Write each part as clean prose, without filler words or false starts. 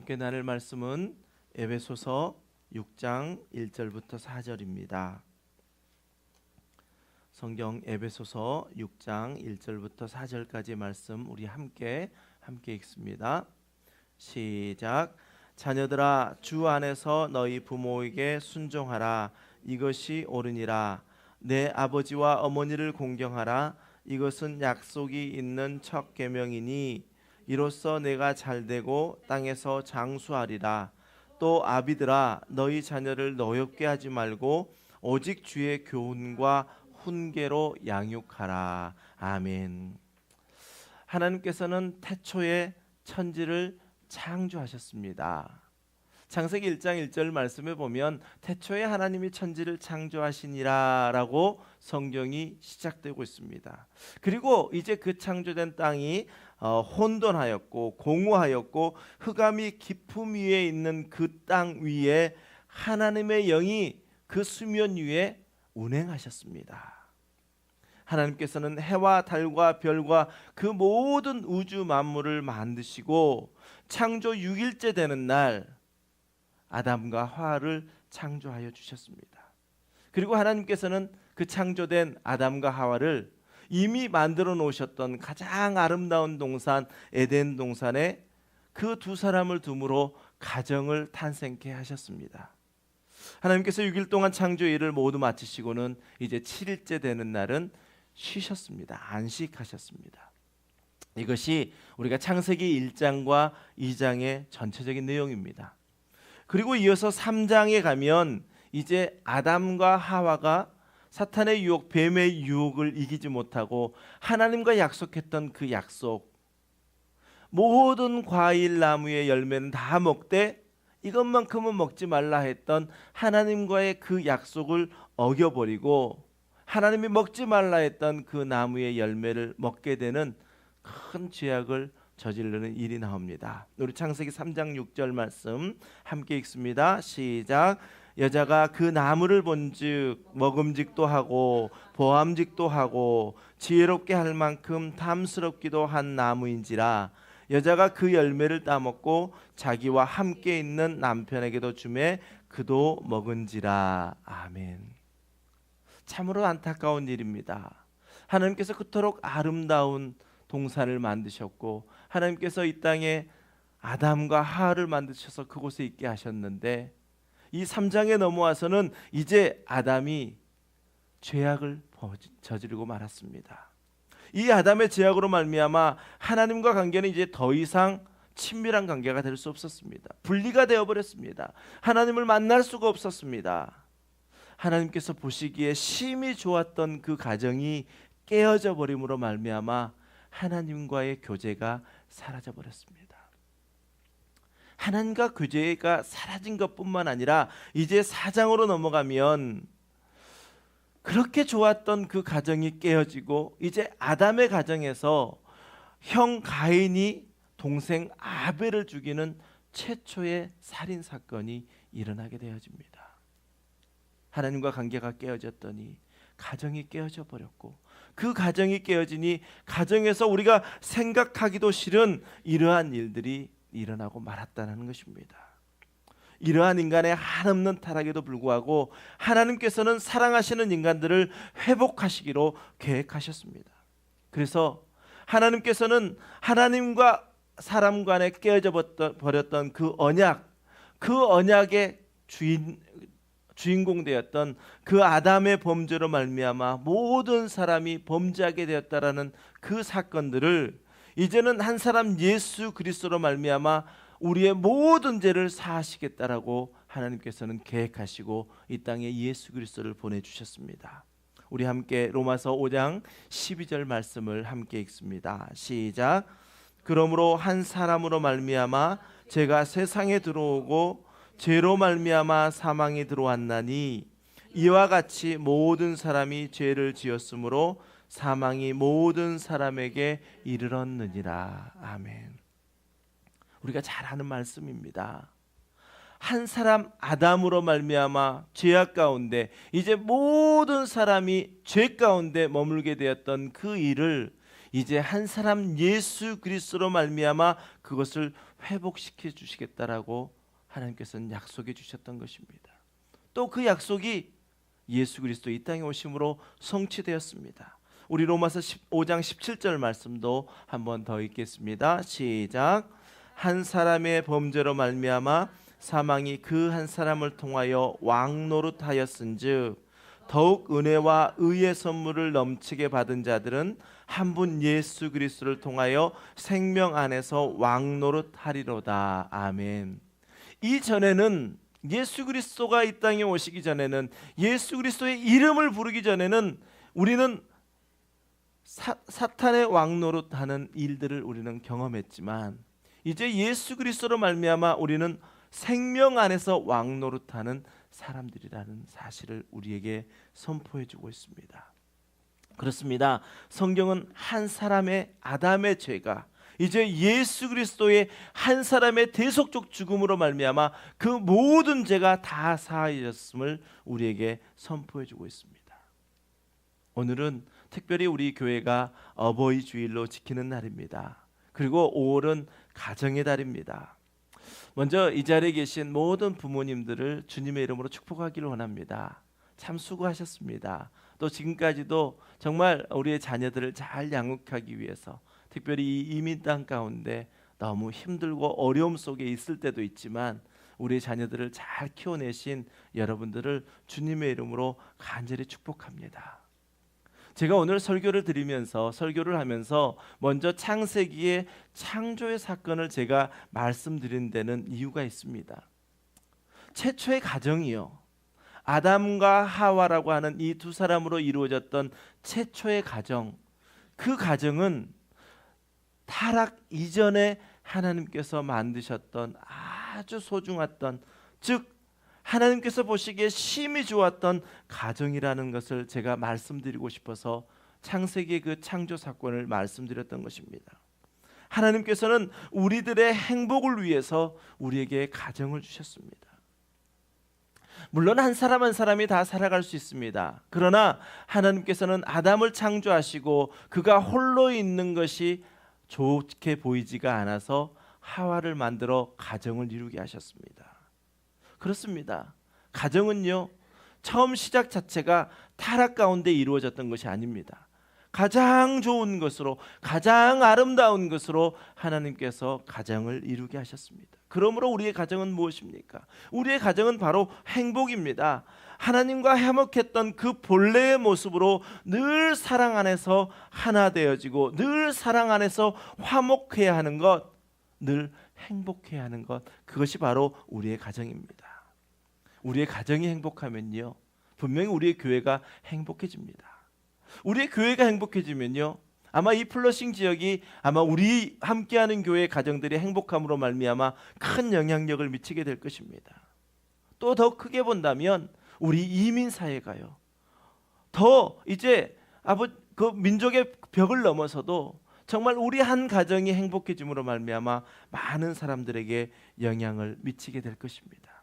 함께 나눌 말씀은 에베소서 6장 1절부터 4절입니다. 성경 에베소서 6장 1절부터 4절까지 말씀 우리 함께 읽습니다. 시작. 자녀들아, 주 안에서 너희 부모에게 순종하라. 이것이 옳으니라. 내 아버지와 어머니를 공경하라. 이것은 약속이 있는 첫 계명이니 이로써 내가 잘되고 땅에서 장수하리라. 또 아비들아, 너희 자녀를 노엽게 하지 말고 오직 주의 교훈과 훈계로 양육하라. 아멘. 하나님께서는 태초에 천지를 창조하셨습니다. 창세기 1장 1절 말씀에 보면 태초에 하나님이 천지를 창조하시니라 라고 성경이 시작되고 있습니다. 그리고 이제 그 창조된 땅이 혼돈하였고 공허하였고 흑암이 깊음 위에 있는 그 땅 위에 하나님의 영이 그 수면 위에 운행하셨습니다. 하나님께서는 해와 달과 별과 그 모든 우주 만물을 만드시고 창조 6일째 되는 날 아담과 하와를 창조하여 주셨습니다. 그리고 하나님께서는 그 창조된 아담과 하와를 이미 만들어 놓으셨던 가장 아름다운 동산 에덴 동산에 그 두 사람을 둠으로 가정을 탄생케 하셨습니다. 하나님께서 6일 동안 창조 일을 모두 마치시고는 이제 7일째 되는 날은 쉬셨습니다. 안식하셨습니다. 이것이 우리가 창세기 1장과 2장의 전체적인 내용입니다. 그리고 이어서 3장에 가면 이제 아담과 하와가 사탄의 유혹, 뱀의 유혹을 이기지 못하고 하나님과 약속했던 그 약속, 모든 과일 나무의 열매는 다 먹되 이것만큼은 먹지 말라 했던 하나님과의 그 약속을 어겨버리고 하나님이 먹지 말라 했던 그 나무의 열매를 먹게 되는 큰 죄악을 저지르는 일이 나옵니다. 우리 창세기 3장 6절 말씀 함께 읽습니다. 시작. 여자가 그 나무를 본즉 먹음직도 하고 보암직도 하고 지혜롭게 할 만큼 탐스럽기도 한 나무인지라. 여자가 그 열매를 따먹고 자기와 함께 있는 남편에게도 주매 그도 먹은지라. 아멘. 참으로 안타까운 일입니다. 하나님께서 그토록 아름다운 동산을 만드셨고 하나님께서 이 땅에 아담과 하와를 만드셔서 그곳에 있게 하셨는데 이 3장에 넘어와서는 이제 아담이 죄악을 저지르고 말았습니다. 이 아담의 죄악으로 말미암아 하나님과 관계는 이제 더 이상 친밀한 관계가 될 수 없었습니다. 분리가 되어버렸습니다. 하나님을 만날 수가 없었습니다. 하나님께서 보시기에 심히 좋았던 그 가정이 깨어져 버림으로 말미암아 하나님과의 교제가 사라져 버렸습니다. 하나님과 교제가 사라진 것뿐만 아니라 이제 4장으로 넘어가면 그렇게 좋았던 그 가정이 깨어지고 이제 아담의 가정에서 형 가인이 동생 아벨을 죽이는 최초의 살인 사건이 일어나게 되어집니다. 하나님과 관계가 깨어졌더니 가정이 깨어져 버렸고 그 가정이 깨어지니 가정에서 우리가 생각하기도 싫은 이러한 일들이 일어나고 말았다는 것입니다. 이러한 인간의 한없는 타락에도 불구하고 하나님께서는 사랑하시는 인간들을 회복하시기로 계획하셨습니다. 그래서 하나님께서는 하나님과 사람 간에 깨어져 버렸던 그 언약의 주인공 되었던 그 아담의 범죄로 말미암아 모든 사람이 범죄하게 되었다라는 그 사건들을 이제는 한 사람 예수 그리스도로 말미암아 우리의 모든 죄를 사하시겠다라고 하나님께서는 계획하시고 이 땅에 예수 그리스도를 보내주셨습니다. 우리 함께 로마서 5장 12절 말씀을 함께 읽습니다. 시작. 그러므로 한 사람으로 말미암아 죄가 세상에 들어오고 죄로 말미암아 사망이 들어왔나니 이와 같이 모든 사람이 죄를 지었으므로 사망이 모든 사람에게 이르렀느니라. 아멘. 우리가 잘 아는 말씀입니다. 한 사람 아담으로 말미암아 죄악 가운데 이제 모든 사람이 죄 가운데 머물게 되었던 그 일을 이제 한 사람 예수 그리스도로 말미암아 그것을 회복시켜 주시겠다라고 하나님께서는 약속해 주셨던 것입니다. 또 그 약속이 예수 그리스도 이 땅에 오심으로 성취되었습니다. 우리 로마서 15장 17절 말씀도 한번 더 읽겠습니다. 시작. 한 사람의 범죄로 말미암아 사망이 그 한 사람을 통하여 왕노릇하였은즉 더욱 은혜와 의의 선물을 넘치게 받은 자들은 한 분 예수 그리스도를 통하여 생명 안에서 왕노릇하리로다. 아멘. 이전에는 예수 그리스도가 이 땅에 오시기 전에는, 예수 그리스도의 이름을 부르기 전에는 우리는 사탄의 왕노릇하는 일들을 우리는 경험했지만, 이제 예수 그리스도로 말미암아 우리는 생명 안에서 왕노릇하는 사람들이라는 사실을 우리에게 선포해 주고 있습니다. 그렇습니다. 성경은 한 사람의 아담의 죄가 이제 예수 그리스도의 한 사람의 대속적 죽음으로 말미암아 그 모든 죄가 다 사하여졌음을 우리에게 선포해 주고 있습니다. 오늘은 특별히 우리 교회가 어버이 주일로 지키는 날입니다. 그리고 5월은 가정의 달입니다. 먼저 이 자리에 계신 모든 부모님들을 주님의 이름으로 축복하기를 원합니다. 참 수고하셨습니다. 또 지금까지도 정말 우리의 자녀들을 잘 양육하기 위해서, 특별히 이 이민 땅 가운데 너무 힘들고 어려움 속에 있을 때도 있지만 우리의 자녀들을 잘 키워내신 여러분들을 주님의 이름으로 간절히 축복합니다. 제가 오늘 설교를 하면서 먼저 창세기의 창조의 사건을 제가 말씀드린 데는 이유가 있습니다. 최초의 가정이요, 아담과 하와라고 하는 이 두 사람으로 이루어졌던 최초의 가정, 그 가정은 타락 이전에 하나님께서 만드셨던 아주 소중했던, 즉 하나님께서 보시기에 심히 좋았던 가정이라는 것을 제가 말씀드리고 싶어서 창세기의 그 창조 사건을 말씀드렸던 것입니다. 하나님께서는 우리들의 행복을 위해서 우리에게 가정을 주셨습니다. 물론 한 사람 한 사람이 다 살아갈 수 있습니다. 그러나 하나님께서는 아담을 창조하시고 그가 홀로 있는 것이 좋게 보이지가 않아서 하와를 만들어 가정을 이루게 하셨습니다. 그렇습니다. 가정은요, 처음 시작 자체가 타락 가운데 이루어졌던 것이 아닙니다. 가장 좋은 것으로, 가장 아름다운 것으로 하나님께서 가정을 이루게 하셨습니다. 그러므로 우리의 가정은 무엇입니까? 우리의 가정은 바로 행복입니다. 하나님과 화목했던 그 본래의 모습으로 늘 사랑 안에서 하나 되어지고 늘 사랑 안에서 화목해야 하는 것, 늘 행복해야 하는 것, 그것이 바로 우리의 가정입니다. 우리의 가정이 행복하면요, 분명히 우리의 교회가 행복해집니다. 우리의 교회가 행복해지면요, 아마 이 플러싱 지역이 아마 우리 함께하는 교회의 가정들이 행복함으로 말미암아 큰 영향력을 미치게 될 것입니다. 또 더 크게 본다면 우리 이민 사회가요, 더 이제 그 민족의 벽을 넘어서도 정말 우리 한 가정이 행복해짐으로 말미암아 많은 사람들에게 영향을 미치게 될 것입니다.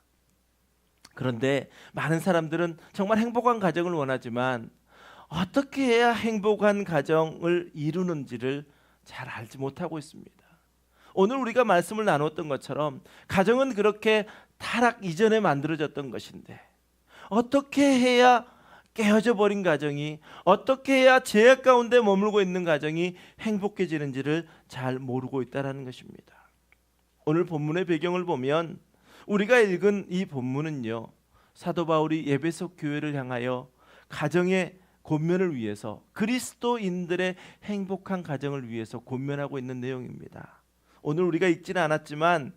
그런데 많은 사람들은 정말 행복한 가정을 원하지만 어떻게 해야 행복한 가정을 이루는지를 잘 알지 못하고 있습니다. 오늘 우리가 말씀을 나눴던 것처럼 가정은 그렇게 타락 이전에 만들어졌던 것인데, 어떻게 해야 깨어져 버린 가정이, 어떻게 해야 죄악 가운데 머물고 있는 가정이 행복해지는지를 잘 모르고 있다는 것입니다. 오늘 본문의 배경을 보면 우리가 읽은 이 본문은요, 사도 바울이 에베소 교회를 향하여 가정의 권면을 위해서, 그리스도인들의 행복한 가정을 위해서 권면하고 있는 내용입니다. 오늘 우리가 읽지는 않았지만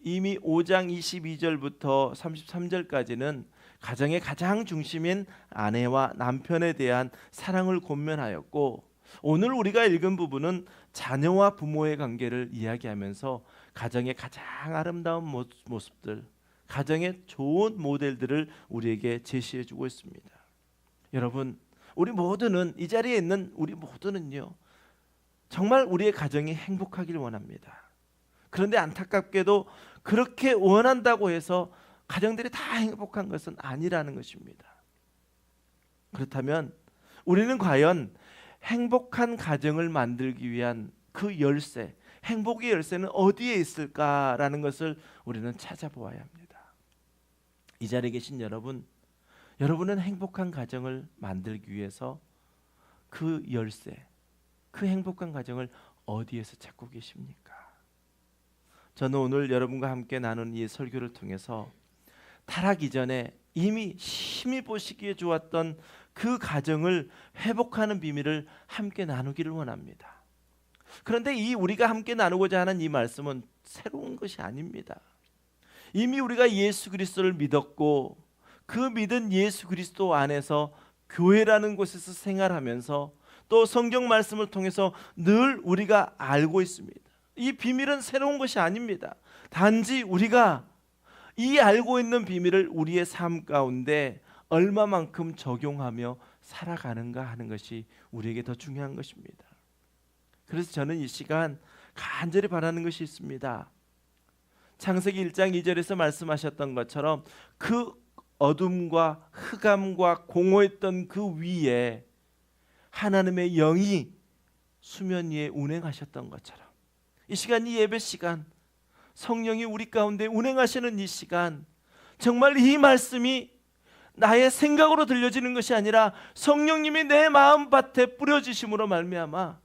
이미 5장 22절부터 33절까지는 가정의 가장 중심인 아내와 남편에 대한 사랑을 권면하였고, 오늘 우리가 읽은 부분은 자녀와 부모의 관계를 이야기하면서 가정의 가장 아름다운 모습들, 가정의 좋은 모델들을 우리에게 제시해 주고 있습니다. 여러분, 우리 모두는, 이 자리에 있는 우리 모두는요, 정말 우리의 가정이 행복하길 원합니다. 그런데 안타깝게도 그렇게 원한다고 해서 가정들이 다 행복한 것은 아니라는 것입니다. 그렇다면 우리는 과연 행복한 가정을 만들기 위한 그 열쇠, 행복의 열쇠는 어디에 있을까라는 것을 우리는 찾아보아야 합니다. 이 자리에 계신 여러분, 여러분은 행복한 가정을 만들기 위해서 그 열쇠, 그 행복한 가정을 어디에서 찾고 계십니까? 저는 오늘 여러분과 함께 나눈 이 설교를 통해서 타락 이전에 이미 심히 보시기에 좋았던 그 가정을 회복하는 비밀을 함께 나누기를 원합니다. 그런데 이 우리가 함께 나누고자 하는 이 말씀은 새로운 것이 아닙니다. 이미 우리가 예수 그리스도를 믿었고 그 믿은 예수 그리스도 안에서 교회라는 곳에서 생활하면서 또 성경 말씀을 통해서 늘 우리가 알고 있습니다. 이 비밀은 새로운 것이 아닙니다. 단지 우리가 이 알고 있는 비밀을 우리의 삶 가운데 얼마만큼 적용하며 살아가는가 하는 것이 우리에게 더 중요한 것입니다. 그래서 저는 이 시간 간절히 바라는 것이 있습니다. 창세기 1장 2절에서 말씀하셨던 것처럼 그 어둠과 흑암과 공허했던 그 위에 하나님의 영이 수면 위에 운행하셨던 것처럼 이 시간, 이 예배 시간, 성령이 우리 가운데 운행하시는 이 시간, 정말 이 말씀이 나의 생각으로 들려지는 것이 아니라 성령님이 내 마음밭에 뿌려주심으로 말미암아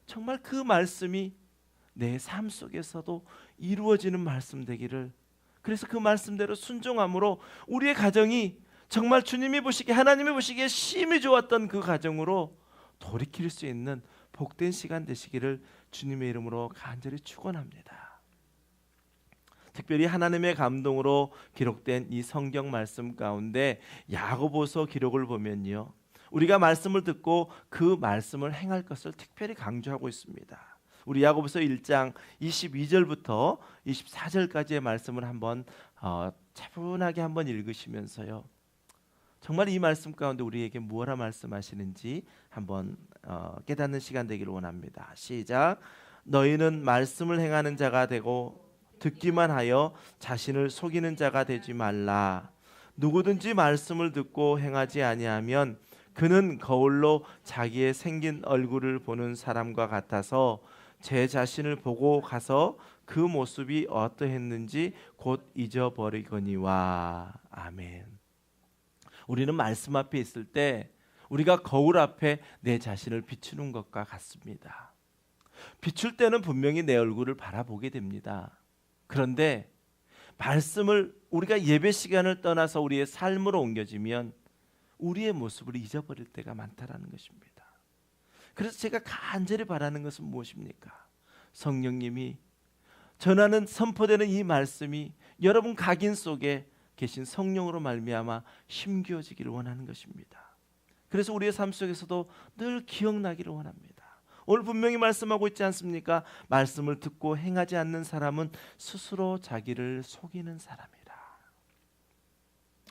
정말 그 말씀이 내 삶 속에서도 이루어지는 말씀 되기를, 그래서 그 말씀대로 순종함으로 우리의 가정이 정말 주님이 보시기에, 하나님이 보시기에 심히 좋았던 그 가정으로 돌이킬 수 있는 복된 시간 되시기를 주님의 이름으로 간절히 축원합니다. 특별히 하나님의 감동으로 기록된 이 성경 말씀 가운데 야고보서 기록을 보면요, 우리가 말씀을 듣고 그 말씀을 행할 것을 특별히 강조하고 있습니다. 우리 야고보서 1장 22절부터 24절까지의 말씀을 한번 차분하게 한번 읽으시면서요, 정말 이 말씀 가운데 우리에게 무엇라 말씀하시는지 한번 깨닫는 시간 되기를 원합니다. 시작. 너희는 말씀을 행하는 자가 되고 듣기만 하여 자신을 속이는 자가 되지 말라. 누구든지 말씀을 듣고 행하지 아니하면 그는 거울로 자기의 생긴 얼굴을 보는 사람과 같아서 제 자신을 보고 가서 그 모습이 어떠했는지 곧 잊어버리거니와. 아멘. 우리는 말씀 앞에 있을 때 우리가 거울 앞에 내 자신을 비추는 것과 같습니다. 비출 때는 분명히 내 얼굴을 바라보게 됩니다. 그런데 말씀을 우리가 예배 시간을 떠나서 우리의 삶으로 옮겨지면 우리의 모습을 잊어버릴 때가 많다라는 것입니다. 그래서 제가 간절히 바라는 것은 무엇입니까? 성령님이 전하는, 선포되는 이 말씀이 여러분 각인 속에 계신 성령으로 말미암아 힘겨워지기를 원하는 것입니다. 그래서 우리의 삶 속에서도 늘 기억나기를 원합니다. 오늘 분명히 말씀하고 있지 않습니까? 말씀을 듣고 행하지 않는 사람은 스스로 자기를 속이는 사람이라.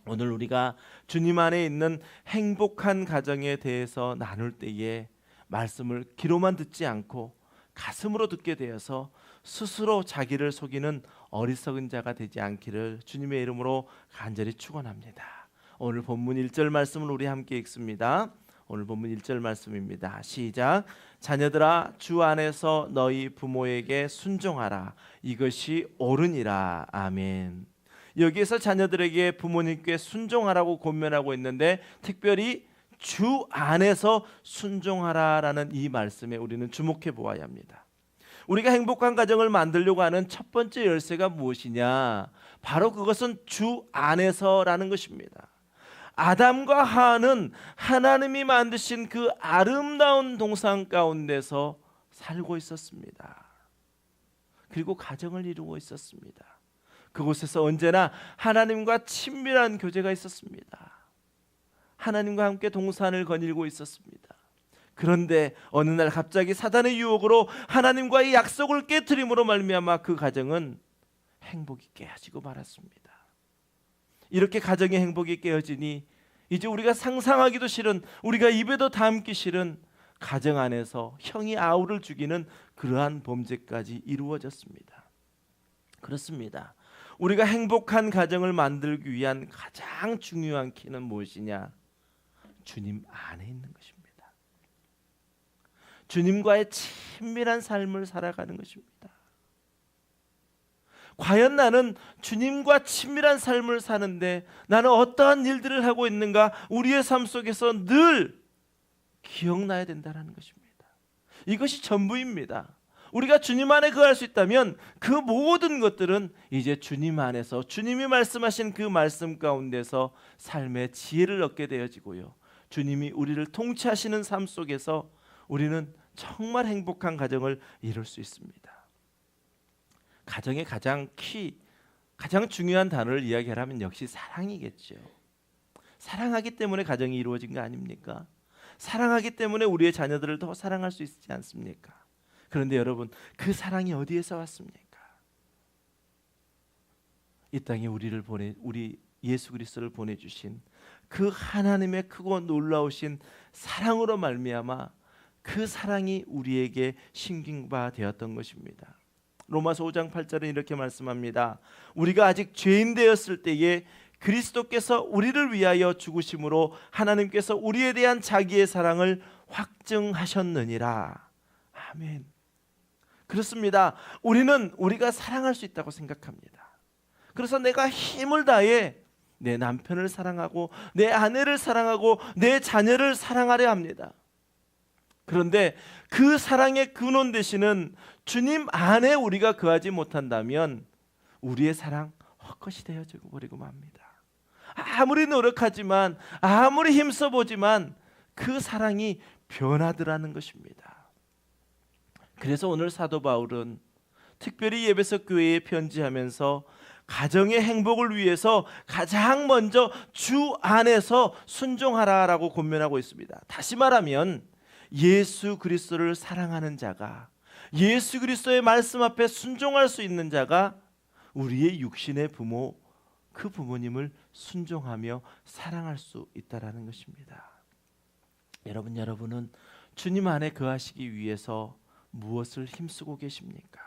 오늘 우리가 주님 안에 있는 행복한 가정에 대해서 나눌 때에 말씀을 귀로만 듣지 않고 가슴으로 듣게 되어서 스스로 자기를 속이는 어리석은 자가 되지 않기를 주님의 이름으로 간절히 축원합니다. 오늘 본문 1절 말씀을 우리 함께 읽습니다. 오늘 본문 1절 말씀입니다. 시작. 자녀들아, 주 안에서 너희 부모에게 순종하라. 이것이 옳으니라. 아멘. 여기에서 자녀들에게 부모님께 순종하라고 권면하고 있는데, 특별히 주 안에서 순종하라라는 이 말씀에 우리는 주목해 보아야 합니다. 우리가 행복한 가정을 만들려고 하는 첫 번째 열쇠가 무엇이냐? 바로 그것은 주 안에서라는 것입니다. 아담과 하와는 하나님이 만드신 그 아름다운 동산 가운데서 살고 있었습니다. 그리고 가정을 이루고 있었습니다. 그곳에서 언제나 하나님과 친밀한 교제가 있었습니다. 하나님과 함께 동산을 거닐고 있었습니다. 그런데 어느 날 갑자기 사단의 유혹으로 하나님과의 약속을 깨트림으로 말미암아 그 가정은 행복이 깨어지고 말았습니다. 이렇게 가정의 행복이 깨어지니 이제 우리가 상상하기도 싫은, 우리가 입에도 담기 싫은 가정 안에서 형이 아우를 죽이는 그러한 범죄까지 이루어졌습니다. 그렇습니다. 우리가 행복한 가정을 만들기 위한 가장 중요한 키는 무엇이냐? 주님 안에 있는 것입니다. 주님과의 친밀한 삶을 살아가는 것입니다. 과연 나는 주님과 친밀한 삶을 사는데 나는 어떠한 일들을 하고 있는가, 우리의 삶 속에서 늘 기억나야 된다는 것입니다. 이것이 전부입니다. 우리가 주님 안에 거할 수 있다면 그 모든 것들은 이제 주님 안에서, 주님이 말씀하신 그 말씀 가운데서 삶의 지혜를 얻게 되어지고요, 주님이 우리를 통치하시는 삶 속에서 우리는 정말 행복한 가정을 이룰 수 있습니다. 가정의 가장 중요한 단어를 이야기하라면 역시 사랑이겠죠. 사랑하기 때문에 가정이 이루어진 거 아닙니까? 사랑하기 때문에 우리의 자녀들을 더 사랑할 수 있지 않습니까? 그런데 여러분, 그 사랑이 어디에서 왔습니까? 이 땅에 우리 예수 그리스도를 보내주신 그 하나님의 크고 놀라우신 사랑으로 말미암아 그 사랑이 우리에게 심긴 바 되었던 것입니다. 로마서 5장 8절은 이렇게 말씀합니다. 우리가 아직 죄인 되었을 때에 그리스도께서 우리를 위하여 죽으심으로 하나님께서 우리에 대한 자기의 사랑을 확증하셨느니라. 아멘. 그렇습니다. 우리는 우리가 사랑할 수 있다고 생각합니다. 그래서 내가 힘을 다해 내 남편을 사랑하고 내 아내를 사랑하고 내 자녀를 사랑하려 합니다. 그런데 그 사랑의 근원 되시는 주님 안에 우리가 거하지 못한다면 우리의 사랑 헛것이 되어져 버리고 맙니다. 아무리 노력하지만, 아무리 힘써보지만 그 사랑이 변하더라는 것입니다. 그래서 오늘 사도 바울은 특별히 에베소 교회에 편지하면서 가정의 행복을 위해서 가장 먼저 주 안에서 순종하라라고 권면하고 있습니다. 다시 말하면 예수 그리스도를 사랑하는 자가, 예수 그리스도의 말씀 앞에 순종할 수 있는 자가 우리의 육신의 부모, 그 부모님을 순종하며 사랑할 수 있다라는 것입니다. 여러분은 주님 안에 거하시기 위해서 무엇을 힘쓰고 계십니까?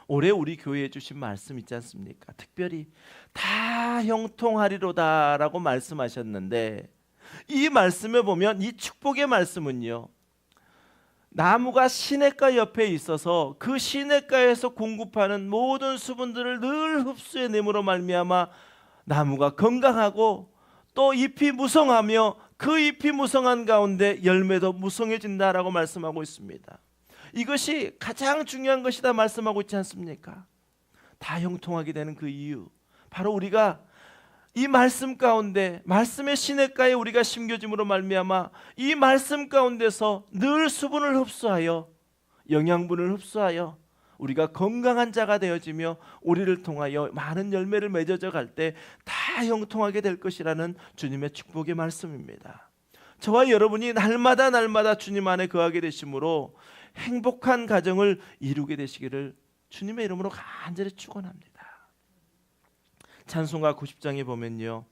올해 우리 교회에 주신 말씀 있지 않습니까? 특별히 다 형통하리로다 라고 말씀하셨는데, 이 말씀에 보면 이 축복의 말씀은요, 나무가 시냇가 옆에 있어서 그 시냇가에서 공급하는 모든 수분들을 늘 흡수해냄으로 말미암아 나무가 건강하고 또 잎이 무성하며 그 잎이 무성한 가운데 열매도 무성해진다라고 말씀하고 있습니다. 이것이 가장 중요한 것이다 말씀하고 있지 않습니까? 다 형통하게 되는 그 이유, 바로 우리가 이 말씀 가운데, 말씀의 시냇가에 우리가 심겨짐으로 말미암아 이 말씀 가운데서 늘 수분을 흡수하여, 영양분을 흡수하여 우리가 건강한 자가 되어지며 우리를 통하여 많은 열매를 맺어져 갈 때 다 형통하게 될 것이라는 주님의 축복의 말씀입니다. 저와 여러분이 날마다 주님 안에 거하게 되심으로 행복한 가정을 이루게 되시기를 주님의 이름으로 간절히 축원합니다. 찬송가 90장에 보면요,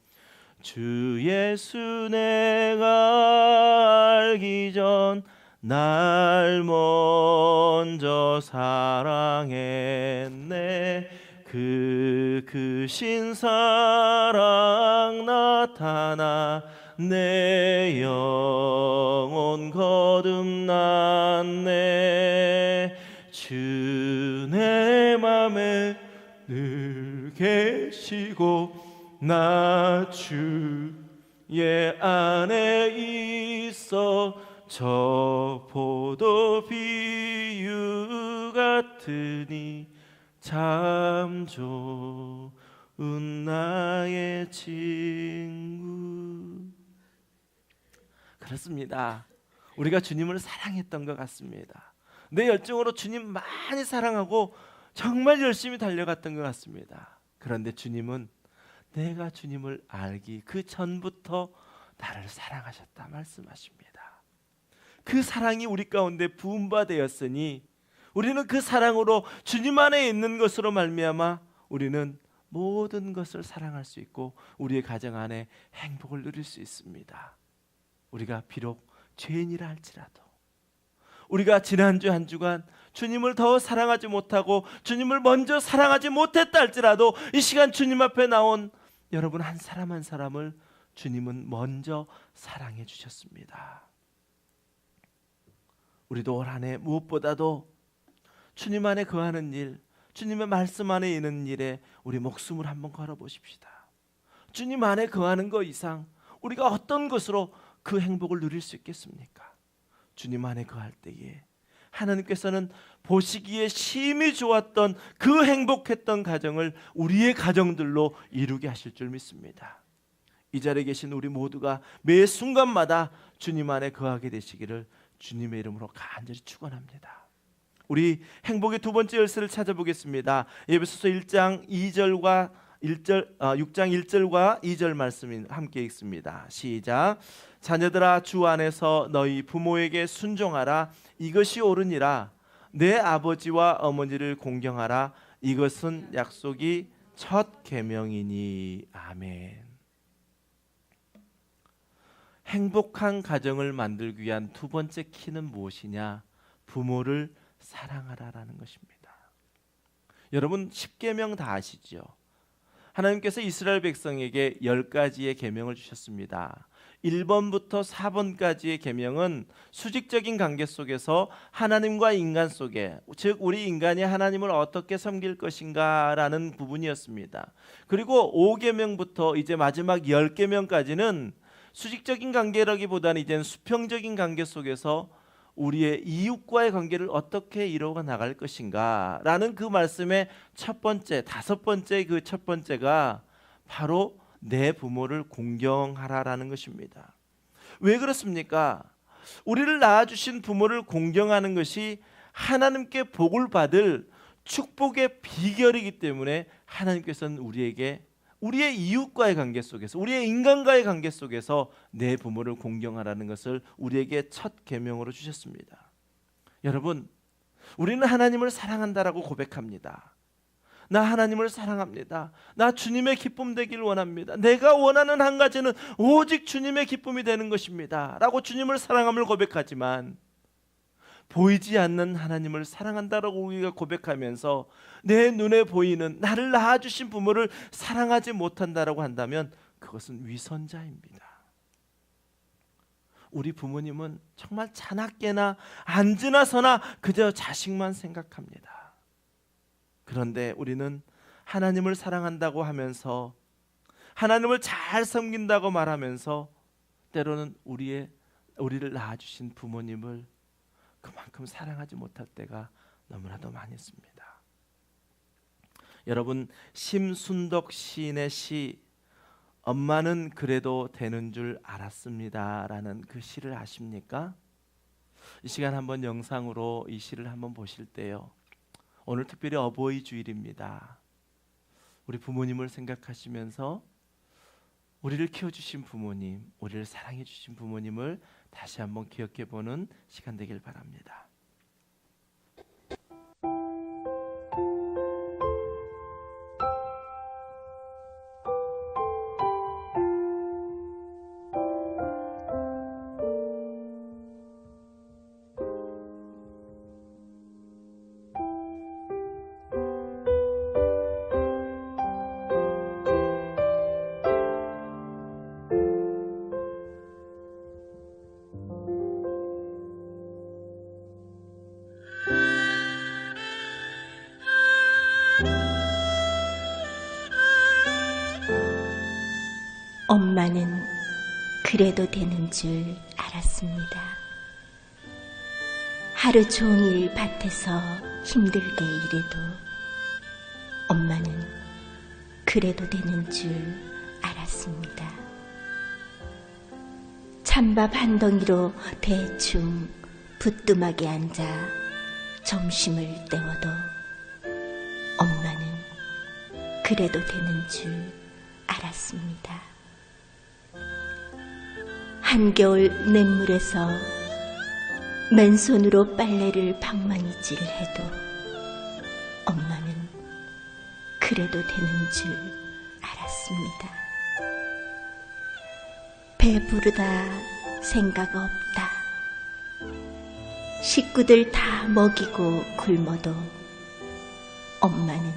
주 예수 내가 알기 전 날 먼저 사랑했네. 그 크신 사랑 나타나 내 영혼 거듭났네. 주 내 맘에 늘 계시고 나 주의 안에 있어 저 포도 비유 같으니 참 좋은 나의 친구. 그렇습니다. 우리가 주님을 사랑했던 것 같습니다. 내 열정으로 주님 많이 사랑하고 정말 열심히 달려갔던 것 같습니다. 그런데 주님은 내가 주님을 알기 그 전부터 나를 사랑하셨다 말씀하십니다. 그 사랑이 우리 가운데 부음바되었으니 우리는 그 사랑으로 주님 안에 있는 것으로 말미암아 우리는 모든 것을 사랑할 수 있고 우리의 가정 안에 행복을 누릴 수 있습니다. 우리가 비록 죄인이라 할지라도, 우리가 지난주 한 주간 주님을 더 사랑하지 못하고 주님을 먼저 사랑하지 못했다 할지라도 이 시간 주님 앞에 나온 여러분 한 사람 한 사람을 주님은 먼저 사랑해 주셨습니다. 우리도 올 한 해 무엇보다도 주님 안에 거하는 일, 주님의 말씀 안에 있는 일에 우리 목숨을 한번 걸어보십시다. 주님 안에 거하는 것 이상 우리가 어떤 것으로 그 행복을 누릴 수 있겠습니까? 주님 안에 거할 때에 하나님께서는 보시기에 심히 좋았던 그 행복했던 가정을 우리의 가정들로 이루게 하실 줄 믿습니다. 이 자리에 계신 우리 모두가 매 순간마다 주님 안에 거하게 되시기를 주님의 이름으로 간절히 축원합니다. 우리 행복의 두 번째 열쇠를 찾아보겠습니다. 에베소서 6장 1절과 2절 말씀이 함께 읽습니다. 시작. 자녀들아, 주 안에서 너희 부모에게 순종하라. 이것이 옳으니라. 내 아버지와 어머니를 공경하라. 이것은 약속이 첫 계명이니. 아멘. 행복한 가정을 만들기 위한 두 번째 키는 무엇이냐? 부모를 사랑하라라는 것입니다. 여러분 10계명 다 아시죠? 하나님께서 이스라엘 백성에게 10가지의 계명을 주셨습니다. 1번부터 4번까지의 계명은 수직적인 관계 속에서 하나님과 인간 속에, 즉 우리 인간이 하나님을 어떻게 섬길 것인가라는 부분이었습니다. 그리고 5계명부터 이제 마지막 10계명까지는 수직적인 관계라기보다는 이제는 수평적인 관계 속에서 우리의 이웃과의 관계를 어떻게 이루어 나갈 것인가 라는 그 말씀의 첫 번째, 다섯 번째 그 첫 번째가 바로 내 부모를 공경하라라는 것입니다. 왜 그렇습니까? 우리를 낳아주신 부모를 공경하는 것이 하나님께 복을 받을 축복의 비결이기 때문에 하나님께서는 우리에게 우리의 이웃과의 관계 속에서, 우리의 인간과의 관계 속에서 내 부모를 공경하라는 것을 우리에게 첫 계명으로 주셨습니다. 여러분, 우리는 하나님을 사랑한다라고 고백합니다. 나 하나님을 사랑합니다. 나 주님의 기쁨 되길 원합니다. 내가 원하는 한 가지는 오직 주님의 기쁨이 되는 것입니다 라고 주님을 사랑함을 고백하지만, 보이지 않는 하나님을 사랑한다라고 우리가 고백하면서 내 눈에 보이는 나를 낳아주신 부모를 사랑하지 못한다라고 한다면 그것은 위선자입니다. 우리 부모님은 정말 자나깨나 앉으나 서나 그저 자식만 생각합니다. 그런데 우리는 하나님을 사랑한다고 하면서, 하나님을 잘 섬긴다고 말하면서 때로는 우리를 낳아주신 부모님을 그만큼 사랑하지 못할 때가 너무나도 많이 있습니다. 여러분, 심순덕 시인의 시 엄마는 그래도 되는 줄 알았습니다 라는 그 시를 아십니까? 이 시간 한번 영상으로 이 시를 한번 보실 때요, 오늘 특별히 어버이 주일입니다. 우리 부모님을 생각하시면서 우리를 키워주신 부모님, 우리를 사랑해 주신 부모님을 다시 한번 기억해 보는 시간 되길 바랍니다. 엄마는 그래도 되는 줄 알았습니다. 하루 종일 밭에서 힘들게 일해도 엄마는 그래도 되는 줄 알았습니다. 찬밥 한 덩이로 대충 부뚜막에 앉아 점심을 때워도 엄마는 그래도 되는 줄 알았습니다. 한겨울 냇물에서 맨손으로 빨래를 방망이질해도 엄마는 그래도 되는 줄 알았습니다. 배부르다 생각 없다, 식구들 다 먹이고 굶어도 엄마는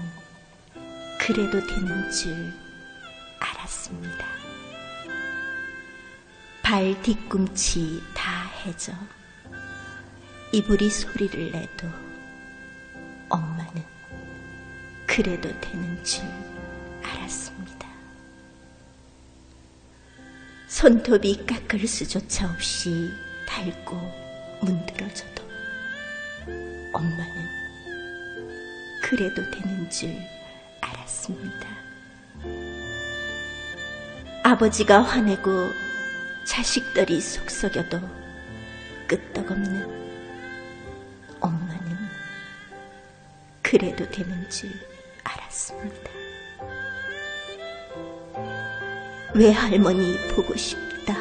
그래도 되는 줄 알았습니다. 발 뒤꿈치 다 해져 이불이 소리를 내도 엄마는 그래도 되는 줄 알았습니다. 손톱이 깎을 수조차 없이 닳고 문드러져도 엄마는 그래도 되는 줄 알았습니다. 아버지가 화내고 자식들이 속썩여도 끄떡없는 엄마는 그래도 되는 줄 알았습니다. 외할머니 보고 싶다.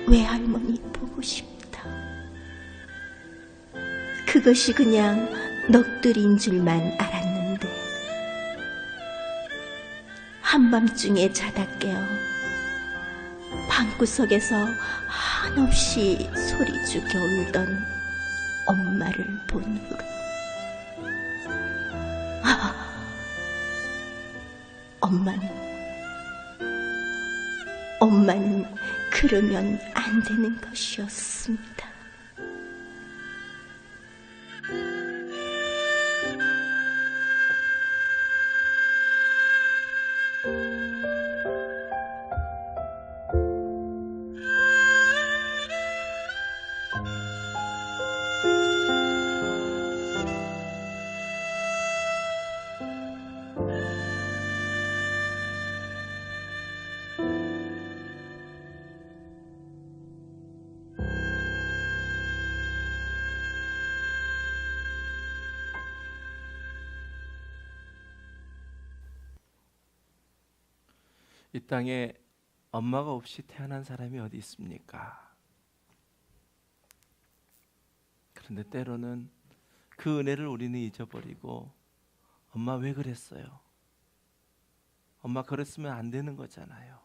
외할머니 보고 싶다. 그것이 그냥 넋두리인 줄만 알았는데 한밤중에 자다 깨어 방구석에서 한없이 소리 죽여 울던 엄마를 본 후로 엄마는 그러면 안 되는 것이었습니다. 이 땅에 엄마가 없이 태어난 사람이 어디 있습니까? 그런데 때로는 그 은혜를 우리는 잊어버리고 엄마 왜 그랬어요? 엄마 그랬으면 안 되는 거잖아요.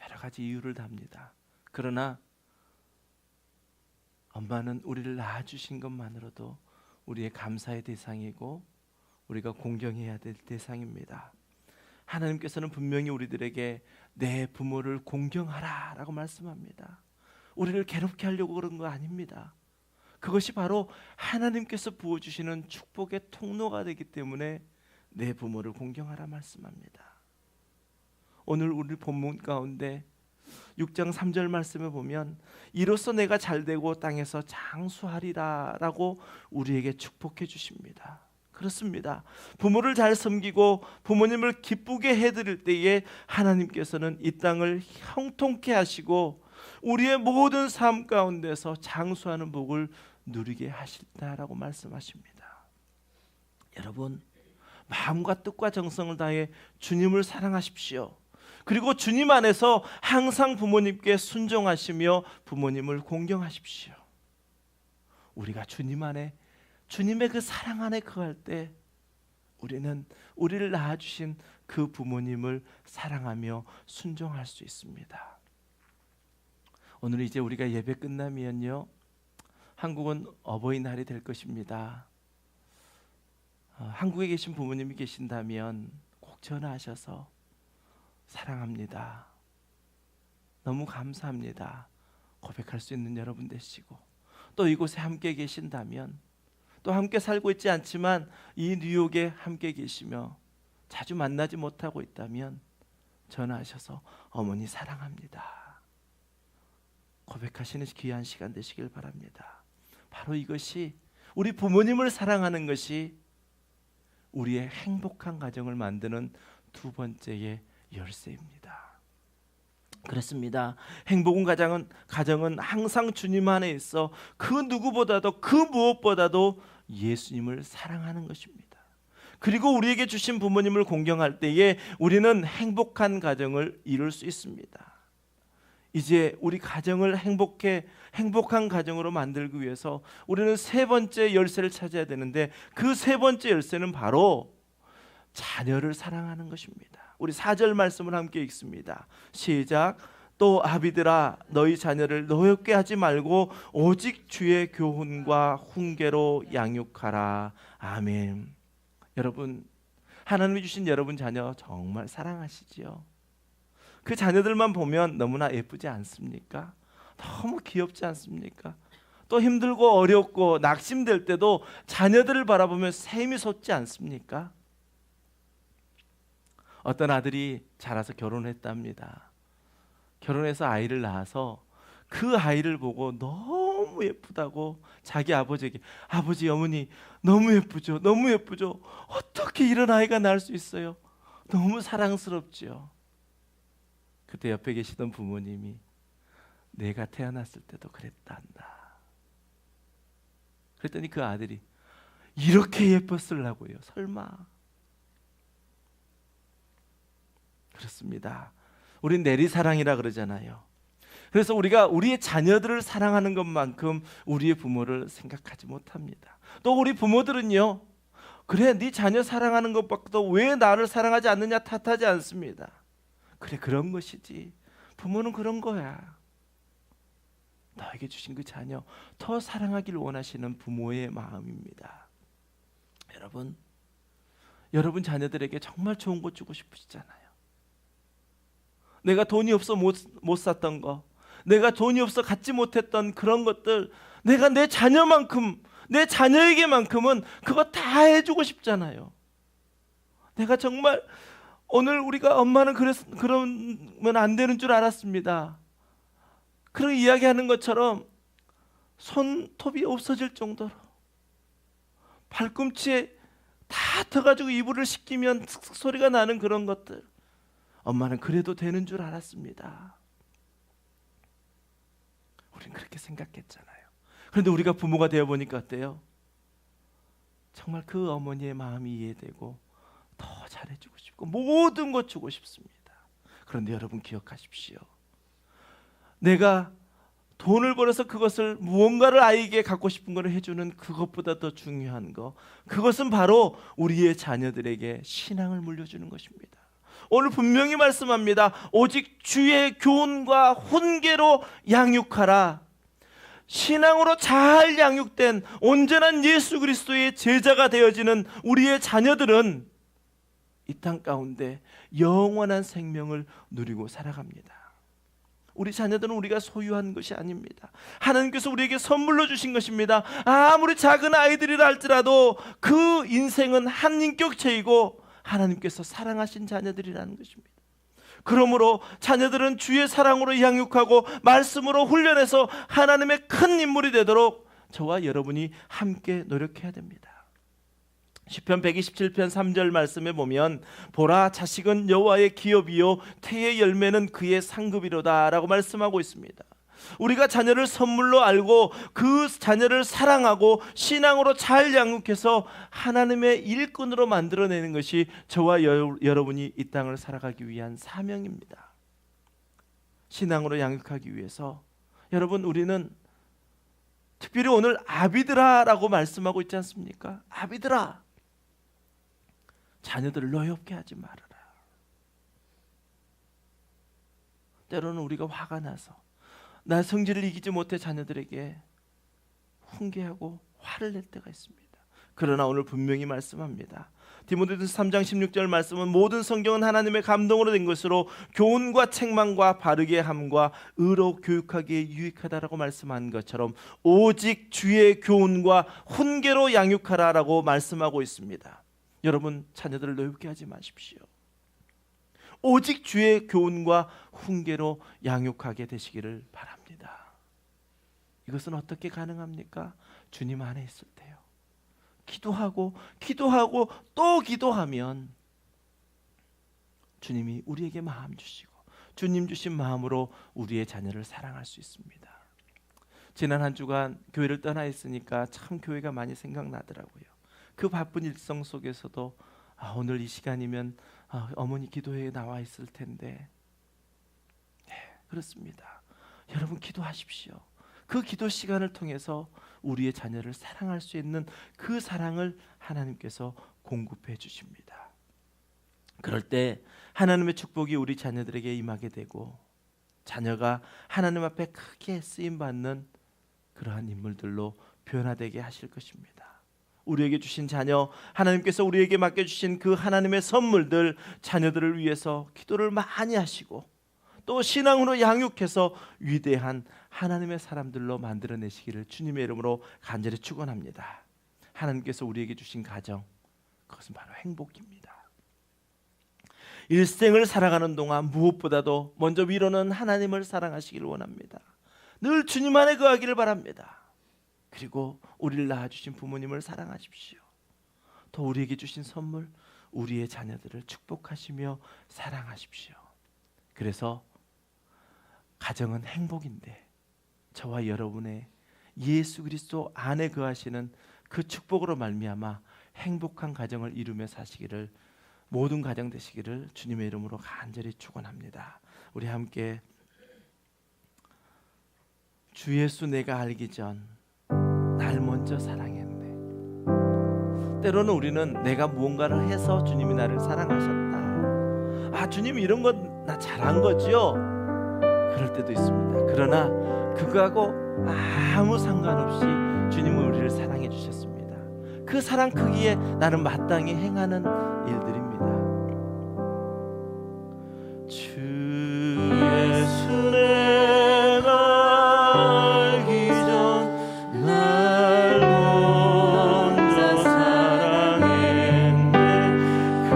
여러 가지 이유를 답니다. 그러나 엄마는 우리를 낳아주신 것만으로도 우리의 감사의 대상이고 우리가 공경해야 될 대상입니다. 하나님께서는 분명히 우리들에게 내 부모를 공경하라 라고 말씀합니다. 우리를 괴롭게 하려고 그런 거 아닙니다. 그것이 바로 하나님께서 부어주시는 축복의 통로가 되기 때문에 내 부모를 공경하라 말씀합니다. 오늘 우리 본문 가운데 6장 3절 말씀에 보면 이로써 내가 잘되고 땅에서 장수하리라 라고 우리에게 축복해 주십니다. 그렇습니다. 부모를 잘 섬기고 부모님을 기쁘게 해드릴 때에 하나님께서는 이 땅을 형통케 하시고 우리의 모든 삶 가운데서 장수하는 복을 누리게 하실다라고 말씀하십니다. 여러분, 마음과 뜻과 정성을 다해 주님을 사랑하십시오. 그리고 주님 안에서 항상 부모님께 순종하시며 부모님을 공경하십시오. 우리가 주님 안에 주님의 그 사랑 안에 거할 때 우리는 우리를 낳아주신 그 부모님을 사랑하며 순종할 수 있습니다. 오늘 이제 우리가 예배 끝나면요, 한국은 어버이날이 될 것입니다. 한국에 계신 부모님이 계신다면 꼭 전화하셔서 사랑합니다, 너무 감사합니다 고백할 수 있는 여러분 되시고, 또 이곳에 함께 계신다면, 또 함께 살고 있지 않지만 이 뉴욕에 함께 계시며 자주 만나지 못하고 있다면 전화하셔서 어머니 사랑합니다 고백하시는 귀한 시간 되시길 바랍니다. 바로 이것이, 우리 부모님을 사랑하는 것이 우리의 행복한 가정을 만드는 두 번째의 열쇠입니다. 그렇습니다. 행복한 가정은 항상 주님 안에 있어 그 누구보다도 그 무엇보다도 예수님을 사랑하는 것입니다. 그리고 우리에게 주신 부모님을 공경할 때에 우리는 행복한 가정을 이룰 수 있습니다. 이제 우리 가정을 행복한 가정으로 만들기 위해서 우리는 세 번째 열쇠를 찾아야 되는데, 그 세 번째 열쇠는 바로 자녀를 사랑하는 것입니다. 우리 4절 말씀을 함께 읽습니다. 시작. 또 아비들아, 너희 자녀를 노엽게 하지 말고 오직 주의 교훈과 훈계로 양육하라. 아멘. 여러분, 하나님이 주신 여러분 자녀 정말 사랑하시지요? 그 자녀들만 보면 너무나 예쁘지 않습니까? 너무 귀엽지 않습니까? 또 힘들고 어렵고 낙심될 때도 자녀들을 바라보면 샘이 솟지 않습니까? 어떤 아들이 자라서 결혼했답니다. 결혼해서 아이를 낳아서 그 아이를 보고 너무 예쁘다고 자기 아버지에게, 아버지 어머니 너무 예쁘죠, 너무 예쁘죠, 어떻게 이런 아이가 낳을 수 있어요, 너무 사랑스럽지요. 그때 옆에 계시던 부모님이 내가 태어났을 때도 그랬단다. 그랬더니 그 아들이 이렇게 예뻤을라고요, 설마. 그렇습니다. 우린 내리사랑이라 그러잖아요. 그래서 우리가 우리의 자녀들을 사랑하는 것만큼 우리의 부모를 생각하지 못합니다. 또 우리 부모들은요, 그래 네 자녀 사랑하는 것밖에도 왜 나를 사랑하지 않느냐 탓하지 않습니다. 그래 그런 것이지, 부모는 그런 거야. 너에게 주신 그 자녀 더 사랑하기를 원하시는 부모의 마음입니다. 여러분 자녀들에게 정말 좋은 것 주고 싶으시잖아요. 내가 돈이 없어 못 샀던 거, 내가 돈이 없어 갖지 못했던 그런 것들, 내가 내 자녀만큼, 내 자녀에게만큼은 그거 다 해주고 싶잖아요. 내가 정말 오늘 우리가 엄마는 그러면 안 되는 줄 알았습니다. 그런 이야기하는 것처럼 손톱이 없어질 정도로 발꿈치에 다 터가지고 이불을 씻기면 슥슥 소리가 나는 그런 것들, 엄마는 그래도 되는 줄 알았습니다. 우린 그렇게 생각했잖아요. 그런데 우리가 부모가 되어보니까 어때요? 정말 그 어머니의 마음이 이해되고 더 잘해주고 싶고 모든 것 주고 싶습니다. 그런데 여러분 기억하십시오. 내가 돈을 벌어서 그것을 무언가를 아이에게 갖고 싶은 것을 해주는 그것보다 더 중요한 거, 그것은 바로 우리의 자녀들에게 신앙을 물려주는 것입니다. 오늘 분명히 말씀합니다. 오직 주의 교훈과 훈계로 양육하라. 신앙으로 잘 양육된 온전한 예수 그리스도의 제자가 되어지는 우리의 자녀들은 이 땅 가운데 영원한 생명을 누리고 살아갑니다. 우리 자녀들은 우리가 소유한 것이 아닙니다. 하나님께서 우리에게 선물로 주신 것입니다. 아무리 작은 아이들이라 할지라도 그 인생은 한 인격체이고 하나님께서 사랑하신 자녀들이라는 것입니다. 그러므로 자녀들은 주의 사랑으로 양육하고 말씀으로 훈련해서 하나님의 큰 인물이 되도록 저와 여러분이 함께 노력해야 됩니다. 시편 127편 3절 말씀에 보면 보라 자식은 여호와의 기업이요 태의 열매는 그의 상급이로다 라고 말씀하고 있습니다. 우리가 자녀를 선물로 알고 그 자녀를 사랑하고 신앙으로 잘 양육해서 하나님의 일꾼으로 만들어내는 것이 저와 여러분이 이 땅을 살아가기 위한 사명입니다. 신앙으로 양육하기 위해서 여러분, 우리는 특별히 오늘 아비들아라고 말씀하고 있지 않습니까? 아비들아, 자녀들을 노엽게 하지 말아라. 때로는 우리가 화가 나서 나 성질을 이기지 못해 자녀들에게 훈계하고 화를 낼 때가 있습니다. 그러나 오늘 분명히 말씀합니다. 디모데전서 3장 16절 말씀은 모든 성경은 하나님의 감동으로 된 것으로 교훈과 책망과 바르게 함과 의로 교육하기에 유익하다라고 말씀한 것처럼 오직 주의 교훈과 훈계로 양육하라라고 말씀하고 있습니다. 여러분, 자녀들을 노엽게 하지 마십시오. 오직 주의 교훈과 훈계로 양육하게 되시기를 바랍니다. 이것은 어떻게 가능합니까? 주님 안에 있을 때요. 기도하고 또 기도하면 주님이 우리에게 마음 주시고 주님 주신 마음으로 우리의 자녀를 사랑할 수 있습니다. 지난 한 주간 교회를 떠나 있으니까 참 교회가 많이 생각나더라고요. 그 바쁜 일정 속에서도 오늘 이 시간이면 어머니 기도회에 나와 있을 텐데, 네, 그렇습니다. 여러분 기도하십시오. 그 기도 시간을 통해서 우리의 자녀를 사랑할 수 있는 그 사랑을 하나님께서 공급해 주십니다. 그럴 때 하나님의 축복이 우리 자녀들에게 임하게 되고 자녀가 하나님 앞에 크게 쓰임받는 그러한 인물들로 변화되게 하실 것입니다. 우리에게 주신 자녀, 하나님께서 우리에게 맡겨주신 그 하나님의 선물들, 자녀들을 위해서 기도를 많이 하시고 또 신앙으로 양육해서 위대한 하나님의 사람들로 만들어내시기를 주님의 이름으로 간절히 축원합니다. 하나님께서 우리에게 주신 가정, 그것은 바로 행복입니다. 일생을 살아가는 동안 무엇보다도 먼저 위로는 하나님을 사랑하시기를 원합니다. 늘 주님 안에 거하기를 바랍니다. 그리고 우리를 낳아주신 부모님을 사랑하십시오. 또 우리에게 주신 선물, 우리의 자녀들을 축복하시며 사랑하십시오. 그래서 가정은 행복인데 저와 여러분의 예수 그리스도 안에 거하시는 그 축복으로 말미암아 행복한 가정을 이루며 사시기를, 모든 가정 되시기를 주님의 이름으로 간절히 축원합니다. 우리 함께 주 예수 내가 알기 전 날 먼저 사랑했네. 때로는 우리는 내가 무언가를 해서 주님이 나를 사랑하셨다, 아 주님 이런 건 나 잘한 거지요, 그럴 때도 있습니다. 그러나 그거하고 아무 상관없이 주님은 우리를 사랑해 주셨습니다. 그 사랑 크기에 나는 마땅히 행하는 일들입니다. 주 예수 내가 알기 전 날 먼저 사랑했네. 그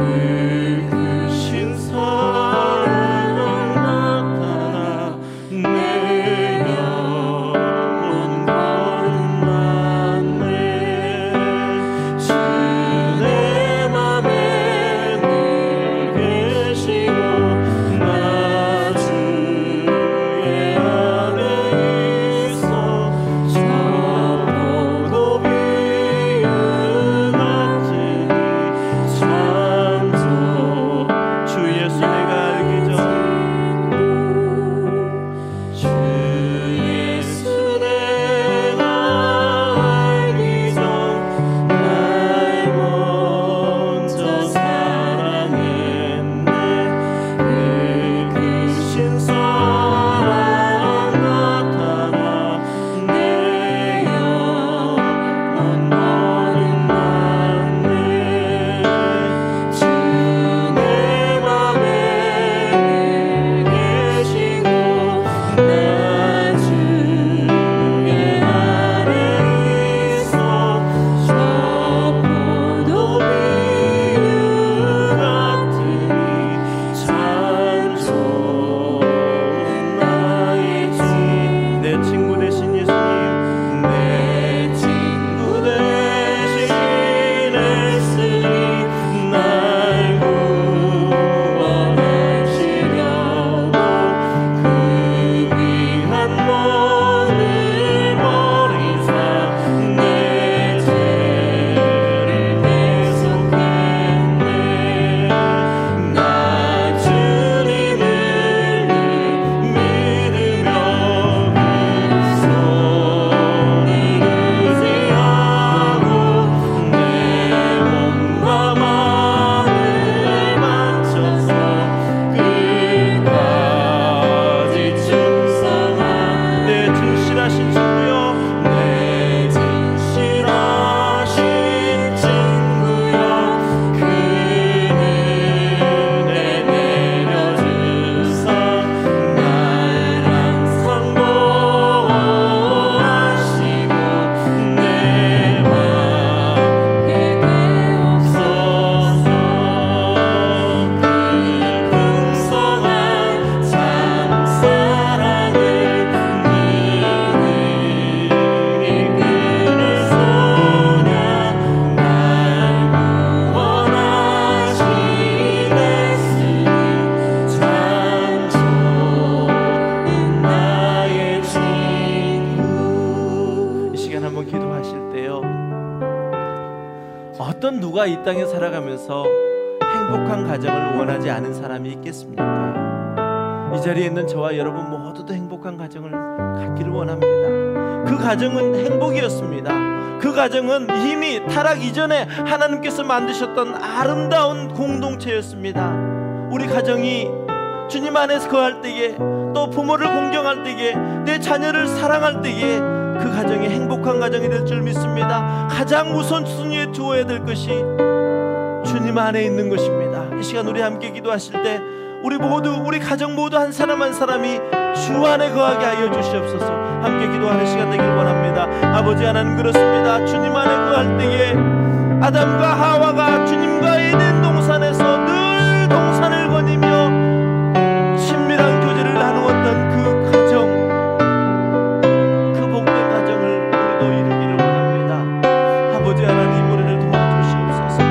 크신 사랑 나타나 내 영혼 거듭났네. 주 내 맘에 늘 계시고 나 주의 안에 있어. 저 포도 비유 같으니 참 좋아. 주 예수 내가 알기 전, 주 예수 내가 알기 전 날 먼저 사랑했네. 그 크신 사랑 나타나 내 영혼 거듭났네. 주 내 맘에 계시고 나 주의 안에 있어. 저 포도 비유 같으니 참 좋은 나의 주. 내 친구 되신 예수님, 내 친구 되신 예수님, 날 구원하시려고 그 귀한 몸을 버리사 내 죄를 대속했네. 나 주님을 믿으며 그 소리를 의지하고 내 몸과 마음을 바쳐서 끝까지 충성한 내 진실하신 친구여, 내 진실하신 친구여, 그 은혜 내려주사 날 항상 보호하시고 내 맘에 되옵소서. 그 풍성한 참 사랑을 이끄는 소냐, 날 구원하신 예수님, 참 좋은 나의 친구. 이 시간 한번 기도하실 때요, 어떤 누가 이 땅에 살아가면서 행복한 가정을 원하지 않은 사람이 있겠습니까? 이 자리에 있는 저와 여러분 모두도 행복한 가정을 갖기를 원합니다. 그 가정은 행복이었습니다. 그 가정은 이미 타락 이전에 하나님께서 만드셨던 아름다운 공동체였습니다. 우리 가정이 주님 안에서 거할 때에, 또 부모를 공경할 때에, 내 자녀를 사랑할 때에 그 가정이 행복한 가정이 될 줄 믿습니다. 가장 우선순위에 두어야 될 것이 주님 안에 있는 것입니다. 이 시간 우리 함께 기도하실 때 우리 모두, 우리 가정 모두 한 사람 한 사람이 주 안에 거하게 하여 주시옵소서. 함께 기도하는 시간 되길 원합니다. 아버지 하나님, 그렇습니다. 주님 안에 거할 때에 아담과 하와가 주님과 에덴 동산에서 늘 동산을 거니며 친밀한 교제를 나누었던 그 가정, 그 복된 가정을 우리도 이루기를 원합니다. 아버지 하나님, 우리를 도와주시옵소서.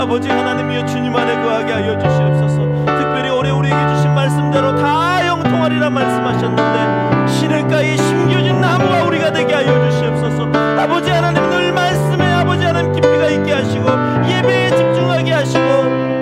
아버지 하나님이여, 주님 안에 거하게 하여 주시옵소서. 특별히 올해 우리에게 주신 말씀대로 다 영통하리라 말씀하셨는데 시냇가에 심겨진 나무가 우리가 되게 하여 주시옵소서. 아버지 하나님, 늘 말씀에 아버지 하나님 깊이가 있게 하시고 예배에 집중하게 하시고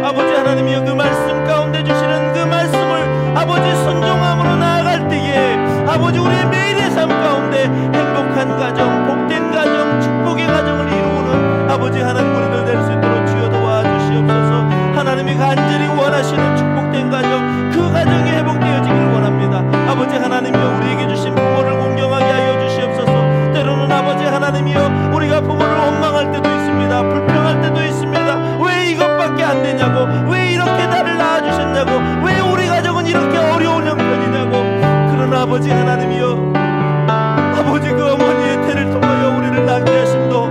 아버지 하나님이여, 그 말씀 가운데 주시는 그 말씀을 아버지 순종함으로 나아갈 때에 아버지 우리의 매일의 삶 가운데 행복한 가정, 복된 가정, 축복의 가정을 이루는 아버지 하나님 우리들 될 수 있도록 주여 도와주시옵소서. 하나님이 간절히 원하시는 축복된 가정, 그 가정이 회복되어지기를 원합니다. 아버지 하나님이여, 우리에게 주신 부모를 공경하게 하여 주시옵소서. 때로는 아버지 하나님이여, 우리가 부모를 원망할 때도 있습니다. 불평할 때도 있습니다. 왜 이것밖에 안 되냐고, 왜 이렇게 나를 낳아주셨냐고, 왜 우리 가정은 이렇게 어려운 형편이냐고. 그러나 아버지 하나님이여, 아버지 그 어머니의 태를 통하여 우리를 낳게 하심도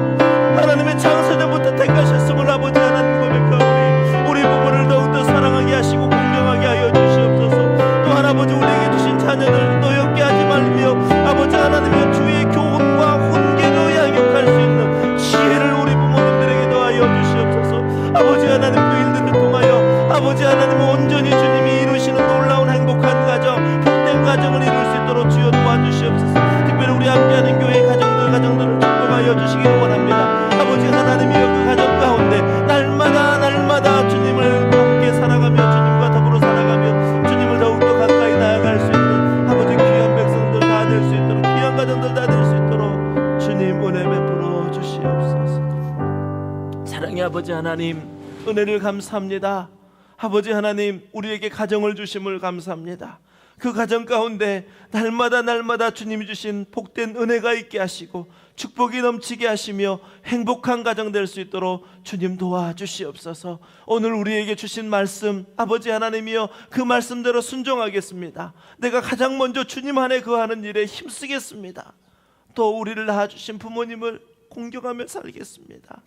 하나님의 창세전부터 택하셨음을 아버지 하나님 고백하오니 우리 부모를 더욱더 사랑하게 하시고 공경하게 하여 주시옵소서. 또한 아버지 우리에게 주신 자녀들 노엽게 하지 말며 아버지 하나님의 주의 교훈과 훈계로 양육할 수 있는 지혜를 우리 부모님들에게 더하여 주시옵소서. 아버지 하나님, 그 일들을 통하여 아버지 하나님 온전히 주님이 이루시는 놀라운 행복한 가정, 복된 가정을 이룰 수 있도록 주여 도와주시옵소서. 특별히 우리 함께하는 교회 가정들을 축복하여 주시기를 원합니다. 아버지 하나님이여, 그 가정 가운데 날마다 주님을 함께 살아가며 주님과 더불어 살아가며 주님을 더욱더 가까이 나아갈 수 있는 아버지 귀한 백성들 다 될 수 있도록, 귀한 가정들 다 될 수 있도록 주님 은혜 베풀어 주시옵소서. 사랑의 아버지 하나님, 은혜를 감사합니다. 아버지 하나님, 우리에게 가정을 주심을 감사합니다. 그 가정 가운데 날마다 주님이 주신 복된 은혜가 있게 하시고 축복이 넘치게 하시며 행복한 가정 될 수 있도록 주님 도와주시옵소서. 오늘 우리에게 주신 말씀 아버지 하나님이여, 그 말씀대로 순종하겠습니다. 내가 가장 먼저 주님 안에 거하는 일에 힘쓰겠습니다. 또 우리를 낳아주신 부모님을 공경하며 살겠습니다.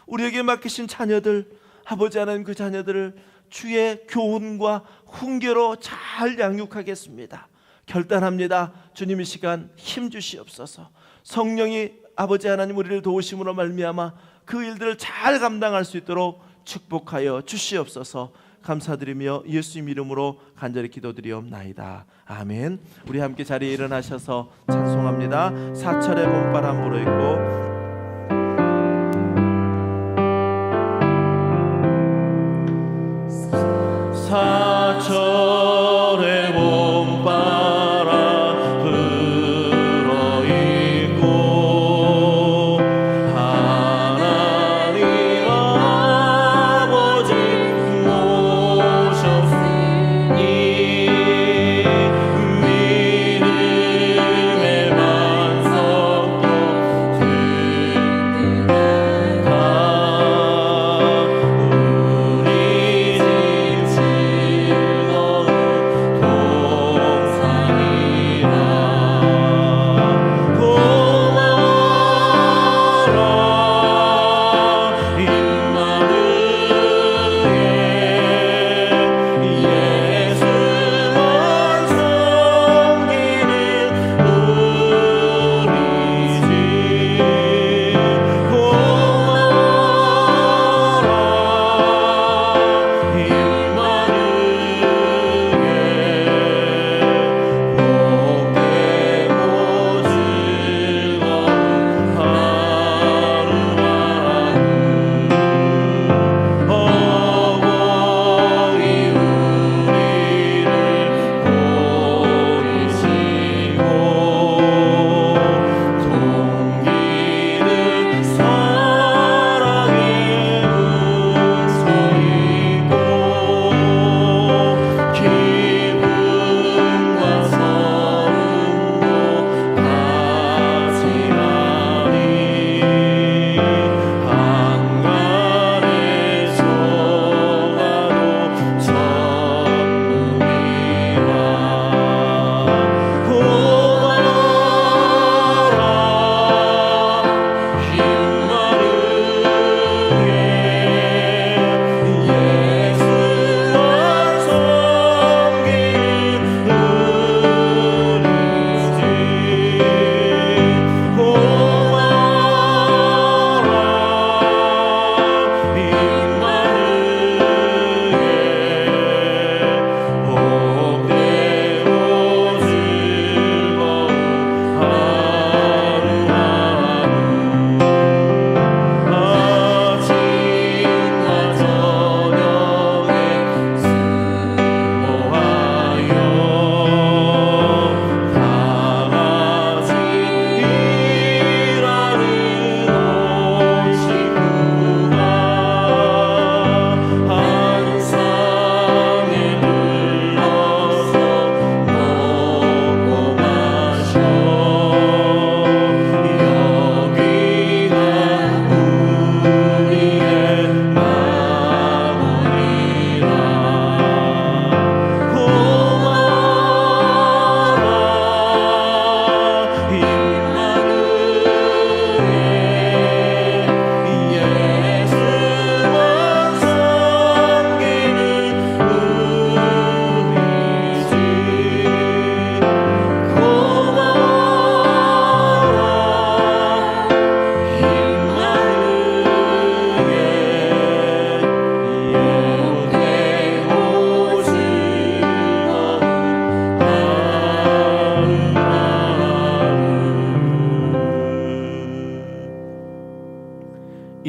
우리에게 맡기신 자녀들, 아버지 하나님, 그 자녀들을 주의 교훈과 훈계로 잘 양육하겠습니다. 결단합니다. 주님, 이 시간 힘 주시옵소서. 성령이 아버지 하나님 우리를 도우심으로 말미암아 그 일들을 잘 감당할 수 있도록 축복하여 주시옵소서. 감사드리며 예수님 이름으로 간절히 기도드리옵나이다. 아멘. 우리 함께 자리에 일어나셔서 찬송합니다. 사철의 봄바람 불어있고 사철의 봄바람 불어있고 하나님 아버지 모셨으니 믿음의 반석도 든든하다. 우리 집 즐거운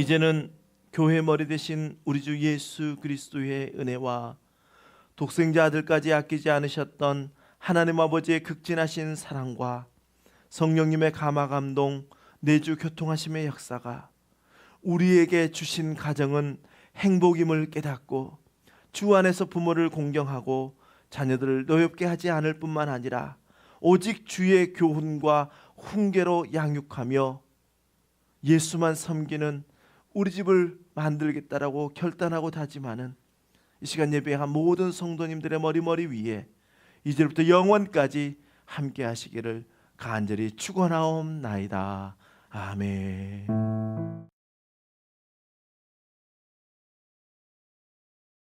이제는 교회 머리 대신 우리 주 예수 그리스도의 은혜와 독생자 아들까지 아끼지 않으셨던 하나님 아버지의 극진하신 사랑과 성령님의 감화 감동 내주 교통하심의 역사가 우리에게 주신 가정은 행복임을 깨닫고 주 안에서 부모를 공경하고 자녀들을 노엽게 하지 않을 뿐만 아니라 오직 주의 교훈과 훈계로 양육하며 예수만 섬기는 우리 집을 만들겠다라고 결단하고 다짐하는 이 시간 예배한 모든 성도님들의 머리 위에 이제부터 영원까지 함께 하시기를 간절히 축원하옵나이다. 아멘.